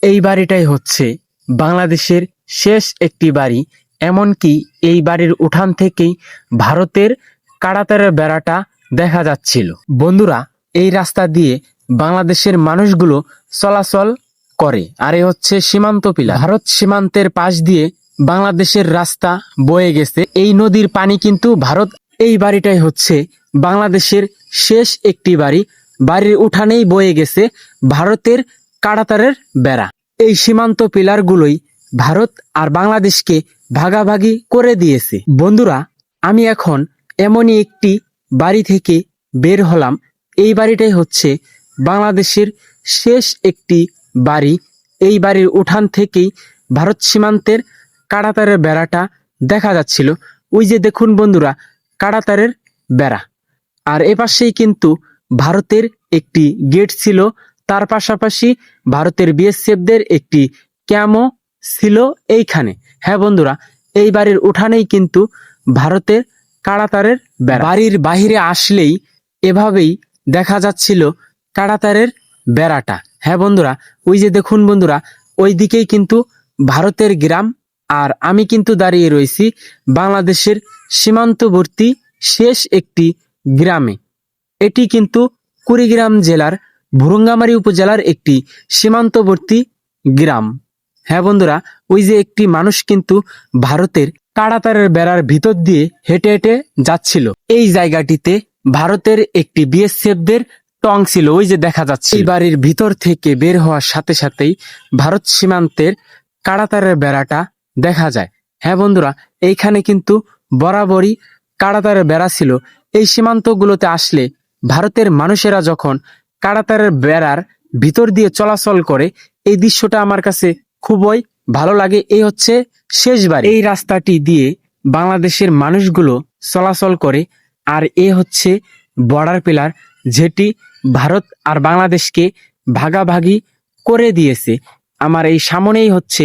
এই বাড়িটাই হচ্ছে বাংলাদেশের শেষ একটি বাড়ি। এমনকি এই বাড়ির উঠান থেকেই ভারতের কাঁটাতারের বেড়াটা দেখা যাচ্ছিল। বন্ধুরা, এই রাস্তা দিয়ে বাংলাদেশের মানুষগুলো চলাচল করে। আর এ হচ্ছে সীমান্ত পিলার। ভারত সীমান্তের পাশ দিয়ে বাংলাদেশের রাস্তা বয়ে গেছে। এই নদীর পানি কিন্তু ভারত। এই বাড়িটাই হচ্ছে বাংলাদেশের শেষ একটি বাড়ি। বাড়ির উঠানেই বয়ে গেছে ভারতের কাঁটাতারের বেড়া। এই সীমান্ত পিলারগুলোই ভারত আর বাংলাদেশকে ভাগাভাগি করে দিয়েছে। বন্ধুরা, আমি এখন এমনই একটি বাড়ি থেকে বের হলাম। এই বাড়িটাই হচ্ছে বাংলাদেশের শেষ একটি বাড়ি। এই বাড়ির উঠান থেকেই ভারত সীমান্তের কাঁটাতারের বেড়াটা দেখা যাচ্ছিল। ওই যে দেখুন বন্ধুরা, কাঁটাতারের বেড়া। আর এপাশেই কিন্তু ভারতের একটি গেট ছিল। তার পাশাপাশি ভারতের বিএসএফদের একটি ক্যাম্পও ছিল এইখানে। হ্যাঁ বন্ধুরা, এই বাড়ির উঠানেই কিন্তু ভারতের কাঁটাতারের বেড়া। বাড়ির বাহিরে আসলেই এভাবেই দেখা যাচ্ছিল কাঁটাতারের বেড়াটা। হ্যাঁ বন্ধুরা, ওই যে দেখুন বন্ধুরা, ওই দিকেই কিন্তু ভারতের গ্রাম। আর আমি কিন্তু দাঁড়িয়ে রয়েছি বাংলাদেশের সীমান্তবর্তী শেষ একটি গ্রামে। এটি কিন্তু কুড়িগ্রাম জেলার ভুরুঙ্গামারী উপজেলার একটি সীমান্তবর্তী গ্রাম। হ্যাঁ বন্ধুরা, ওই যে একটি মানুষ কিন্তু ভারতের কাঁটাতারের বেড়ার ভিতর দিয়ে হেঁটে হেঁটে যাচ্ছিল। এই জায়গাটিতে ভারতের একটি বিএসএফদের টং ছিল, ওই যে দেখা যাচ্ছে। এই বাড়ির ভিতর থেকে বের হওয়ার সাথে সাথেই ভারত সীমান্তের কাঁটাতারের বেড়াটা দেখা যায়। হ্যাঁ বন্ধুরা, এইখানে কিন্তু বরাবরই কাঁটাতারের বেড়া ছিল। এই সীমান্তগুলোতে আসলে ভারতের মানুষেরা যখন কাঁটাতারের বেড়ার ভিতর দিয়ে চলাচল করে, এই দৃশ্যটা আমার কাছে খুবই ভালো লাগে। এই হচ্ছে শেষ বাড়ি। এই রাস্তাটি দিয়ে বাংলাদেশের মানুষগুলো চলাচল করে। আর এ হচ্ছে বর্ডার পিলার, যেটি ভারত আর বাংলাদেশকে ভাগাভাগি করে দিয়েছে। আমার এই সামনেই হচ্ছে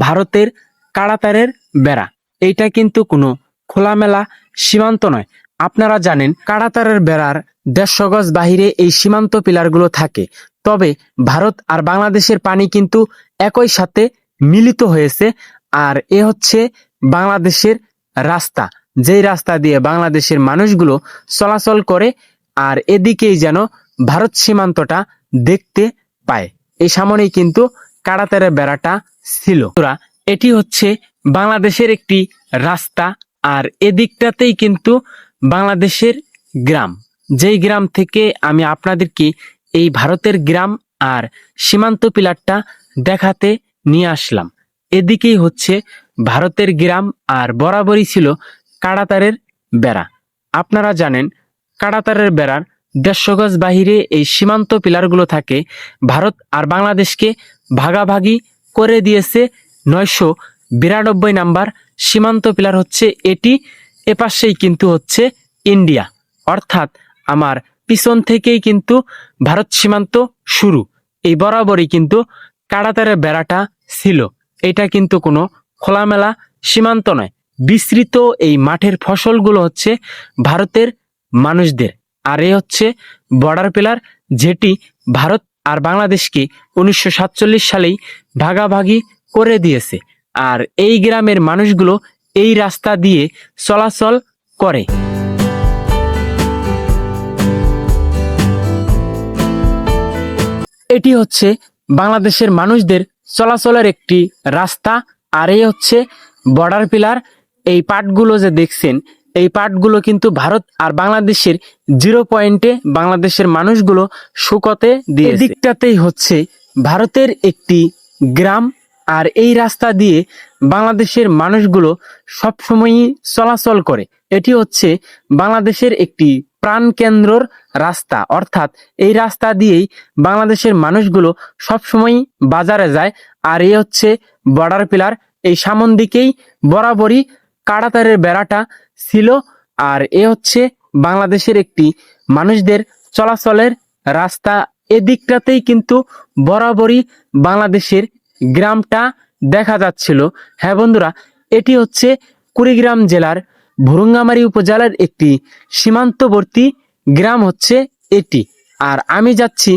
ভারতের কাঁটাতারের বেড়া। এইটা কিন্তু কোনো খোলামেলা সীমান্ত নয়। আপনারা জানেন কাঁটাতারের বেড়ার 150 গজ বাহিরে এই সীমান্ত পিলারগুলো থাকে। তবে ভারত আর বাংলাদেশের পানি কিন্তু একই সাথে মিলিত হয়েছে। আর এ হচ্ছে বাংলাদেশের রাস্তা, যেই রাস্তা দিয়ে বাংলাদেশের মানুষগুলো চলাচল করে। আর এদিকেই যেন ভারত সীমান্তটা দেখতে পায়। এই সামনেই কিন্তু কাঁটাতারের বেড়াটা ছিল। এটি হচ্ছে বাংলাদেশের একটি রাস্তা। আর এদিকটাতেই কিন্তু বাংলাদেশের গ্রাম, যেই গ্রাম থেকে আমি আপনাদেরকে এই ভারতের গ্রাম আর সীমান্ত পিলারটা দেখাতে নিয়ে আসলাম। এদিকেই হচ্ছে ভারতের গ্রাম আর বরাবরই ছিল কাঁটাতারের বেড়া। আপনারা জানেন কাঁটাতারের বেড়ার 150 গজ বাহিরে এই সীমান্ত পিলারগুলো থাকে। ভারত আর বাংলাদেশকে ভাগাভাগি করে দিয়েছে 992 নাম্বার সীমান্ত পিলার হচ্ছে এটি। এপাশেই কিন্তু হচ্ছে ইন্ডিয়া, অর্থাৎ আমার পিছন থেকেই কিন্তু ভারত সীমান্ত শুরু। এই বরাবরই কিন্তু কাঁটাতারের বেড়াটা ছিল। এটা কিন্তু কোনো খোলামেলা সীমান্ত নয়। বিস্তৃত এই মাঠের ফসলগুলো হচ্ছে ভারতের মানুষদের। আর এ হচ্ছে বর্ডার পিলার, যেটি ভারত আর বাংলাদেশকে 1947 সালেই ভাগাভাগি করে দিয়েছে। আর এই গ্রামের মানুষগুলো এই রাস্তা দিয়ে চলাচল করে। এটি হচ্ছে বাংলাদেশের মানুষদের চলাচলের একটি রাস্তা। আর এই হচ্ছে বর্ডার পিলার। এই পাটগুলো যে দেখছেন, এই পাটগুলো কিন্তু ভারত আর বাংলাদেশের 0 পয়েন্টে বাংলাদেশের মানুষগুলো শুকোতে দিয়ে। দিকটাতেই হচ্ছে ভারতের একটি গ্রাম। আর এই রাস্তা দিয়ে বাংলাদেশের মানুষগুলো সবসময়ই চলাচল করে। এটি হচ্ছে বাংলাদেশের একটি প্রাণকেন্দ্রর রাস্তা, অর্থাৎ এই রাস্তা দিয়েই বাংলাদেশের মানুষগুলো সবসময়ই বাজারে যায়। আর এই হচ্ছে বর্ডার পিলার। এই সামন দিকেই বরাবরই কাঁটাতারের বেড়াটা ছিল। আর এ হচ্ছে বাংলাদেশের একটি মানুষদের চলাচলের রাস্তা। এদিকটাতেই কিন্তু বরাবরই বাংলাদেশের গ্রামটা দেখা যাচ্ছিল। হ্যাঁ বন্ধুরা, এটি হচ্ছে কুড়িগ্রাম জেলার ভুরুঙ্গামারী উপজেলার একটি সীমান্তবর্তী গ্রাম হচ্ছে এটি। আর আমি যাচ্ছি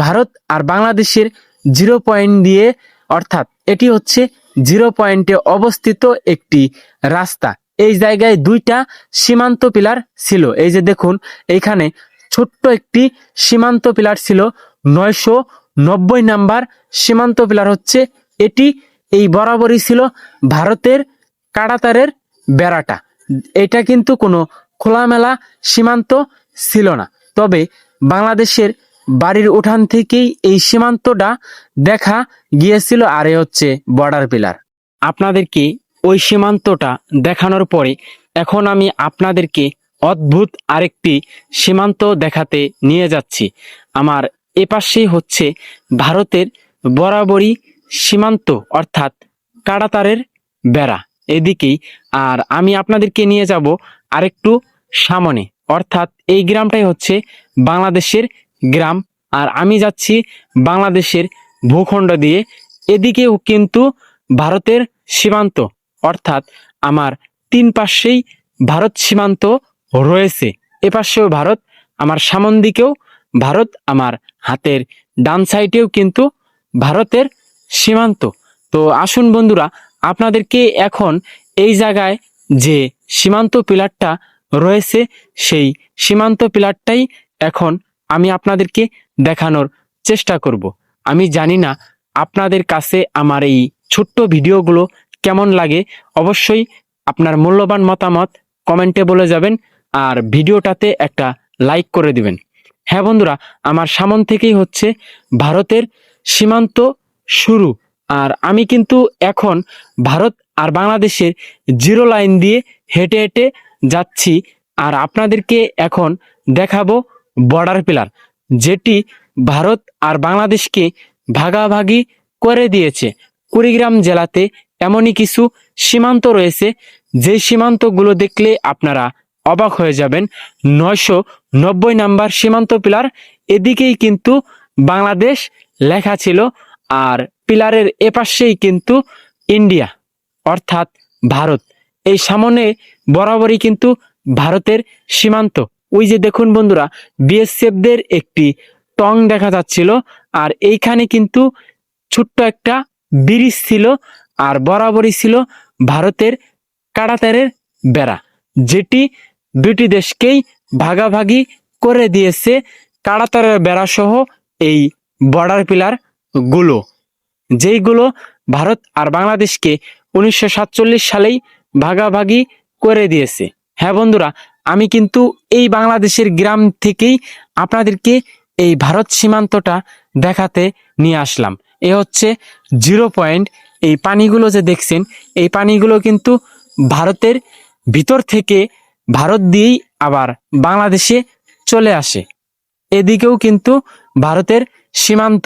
ভারত আর বাংলাদেশের জিরো পয়েন্ট দিয়ে, অর্থাৎ এটি হচ্ছে জিরো পয়েন্টে অবস্থিত একটি রাস্তা। এই জায়গায় দুইটা সীমান্ত পিলার ছিল। এই যে দেখুন, এইখানে ছোট্ট একটি সীমান্ত পিলার ছিল, 990 নাম্বার সীমান্ত পিলার হচ্ছে এটি। এই বরাবরই ছিল ভারতের কাঁটাতারের বেড়াটা। এটা কিন্তু কোনো খোলামেলা সীমান্ত ছিল না। তবে বাংলাদেশের বাড়ির উঠান থেকেই এই সীমান্তটা দেখা গিয়েছিল। আর এ হচ্ছে বর্ডার পিলার। আপনাদেরকে ওই সীমান্তটা দেখানোর পরে এখন আমি আপনাদেরকে অদ্ভুত আরেকটি সীমান্ত দেখাতে নিয়ে যাচ্ছি। আমার এপাশেই হচ্ছে ভারতের বরাবরই সীমান্ত, অর্থাৎ কাঁটাতারের বেড়া এদিকেই। আর আমি আপনাদেরকে নিয়ে যাব আরেকটু সামনে, অর্থাৎ এই গ্রামটাই হচ্ছে বাংলাদেশের গ্রাম। আর আমি যাচ্ছি বাংলাদেশের ভূখণ্ড দিয়ে। এদিকেও কিন্তু ভারতের সীমান্ত, অর্থাৎ আমার তিন পাশেই ভারত সীমান্ত রয়েছে। এপাশেও ভারত, আমার সামন দিকেও ভারত, আমার হাতের ডান সাইডেও কিন্তু ভারতের সীমান্ত। তো আসুন বন্ধুরা, আপনাদেরকে এখন এই জায়গায় যে সীমান্ত পিলারটা রয়েছে সেই সীমান্ত পিলারটাই এখন আমি আপনাদেরকে দেখানোর চেষ্টা করব। আমি জানি না আপনাদের কাছে আমার এই ছোট্ট ভিডিওগুলো কেমন লাগে, অবশ্যই আপনার মূল্যবান মতামত কমেন্টে বলে যাবেন আর ভিডিওটাতে একটা লাইক করে দিবেন। হ্যাঁ বন্ধুরা, আমার সামন থেকেই হচ্ছে ভারতের সীমান্ত শুরু। আর আমি কিন্তু এখন ভারত আর বাংলাদেশের জিরো লাইন দিয়ে হেঁটে হেঁটে যাচ্ছি। আর আপনাদেরকে এখন দেখাবো বর্ডার পিলার, যেটি ভারত আর বাংলাদেশকে ভাগাভাগি করে দিয়েছে। কুড়িগ্রাম জেলাতে এমনই কিছু সীমান্ত রয়েছে, যে সীমান্তগুলো দেখলে আপনারা অবাক হয়ে যাবেন। 990 নাম্বার সীমান্ত পিলার, এদিকেই কিন্তু বাংলাদেশ লেখা ছিল। আর পিলারের এপাশেই কিন্তু ইন্ডিয়া, অর্থাৎ ভারত। এই সামনে বরাবরই কিন্তু ভারতের সীমান্ত। ওই যে দেখুন বন্ধুরা, বিএসএফদের একটি টং দেখা যাচ্ছিল। আর এইখানে কিন্তু ছোট্ট একটা ব্রিজ ছিল, আর বরাবরই ছিল ভারতের কাঁটাতারের বেড়া, যেটি দুটি দেশকেই ভাগাভাগি করে দিয়েছে কাঁটাতারের বেড়া সহ এই বর্ডার পিলার গুলো, যেইগুলো ভারত আর বাংলাদেশকে 1947 সালেই ভাগাভাগি করে দিয়েছে। হ্যাঁ বন্ধুরা, আমি কিন্তু এই বাংলাদেশের গ্রাম থেকেই আপনাদেরকে এই ভারত সীমান্তটা দেখাতে নিয়ে আসলাম। এ হচ্ছে জিরো পয়েন্ট। এই পানিগুলো যে দেখছেন, এই পানিগুলো কিন্তু ভারতের ভিতর থেকে ভারত দিয়েই আবার বাংলাদেশে চলে আসে। এদিকেও কিন্তু ভারতের সীমান্ত।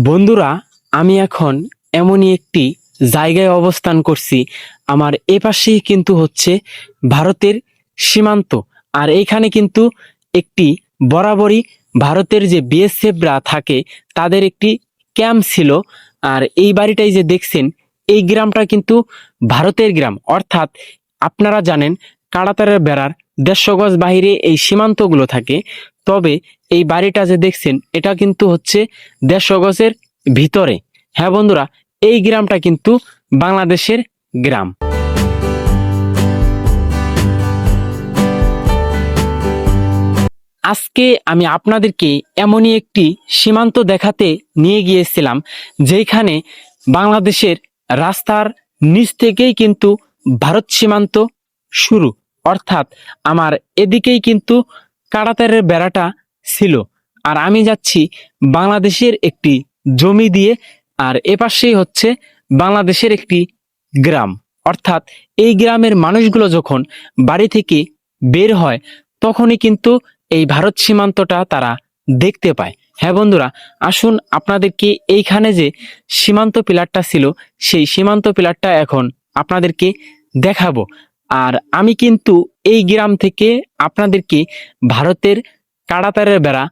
বন্ধুরা, আমি এখন এমনই একটি জায়গায় অবস্থান করছি। আমার এপাশেই কিন্তু হচ্ছে ভারতের সীমান্ত। আর এইখানে কিন্তু একটি বরাবরই ভারতের যে বিএসএফরা থাকে তাদের একটি ক্যাম্প ছিল। আর এই বাড়িটাই যে দেখছেন, এই গ্রামটা কিন্তু ভারতের গ্রাম। অর্থাৎ আপনারা জানেন কাঁটাতারের বেড়ার 150 গজ বাহিরে এই সীমান্তগুলো থাকে। তবে এই বাড়িটা যে দেখছেন, এটা কিন্তু হচ্ছে 150 গজের ভিতরে। হ্যাঁ বন্ধুরা, এই গ্রামটা কিন্তু বাংলাদেশের গ্রাম। আজকে আমি আপনাদেরকে এমনই একটি সীমান্ত দেখাতে নিয়ে গিয়েছিলাম, যেখানে বাংলাদেশের রাস্তার নিচ থেকেই কিন্তু ভারত সীমান্ত শুরু। অর্থাৎ আমার এদিকেই কিন্তু কাঁটাতারের বেড়াটা ছিল। আর আমি যাচ্ছি বাংলাদেশের একটি জমি দিয়ে। আর এপাশেই হচ্ছে বাংলাদেশের একটি গ্রাম। অর্থাৎ এই গ্রামের মানুষগুলো যখন বাড়ি থেকে বের হয়, তখনই কিন্তু এই ভারত সীমান্তটা তারা দেখতে পায়। হ্যাঁ বন্ধুরা, আসুন আপনাদেরকে এইখানে যে সীমান্ত পিলারটা ছিল, সেই সীমান্ত পিলারটা এখন আপনাদেরকে দেখাবো। আর আমি কিন্তু এই গ্রাম থেকে আপনাদেরকে ভারতের কাঁটাতারের বেড়া।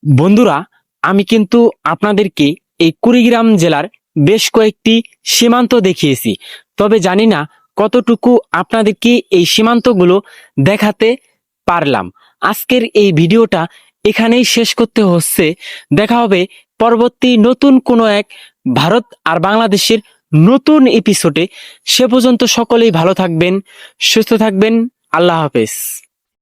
বন্ধুরা, আমি কিন্তু আপনাদেরকে এই কুড়িগ্রাম জেলার বেশ কয়েকটি সীমান্ত দেখিয়েছি। তবে জানি না কতটুকু আপনাদেরকে এই সীমান্তগুলো দেখাতে পারলাম। আজকের এই ভিডিওটা এখানেই শেষ করতে হচ্ছে। দেখা হবে পরবর্তী নতুন কোনো এক ভারত আর বাংলাদেশের নতুন এপিসোডে। সে পর্যন্ত সকলেই ভালো থাকবেন, সুস্থ থাকবেন। আল্লাহ হাফেজ।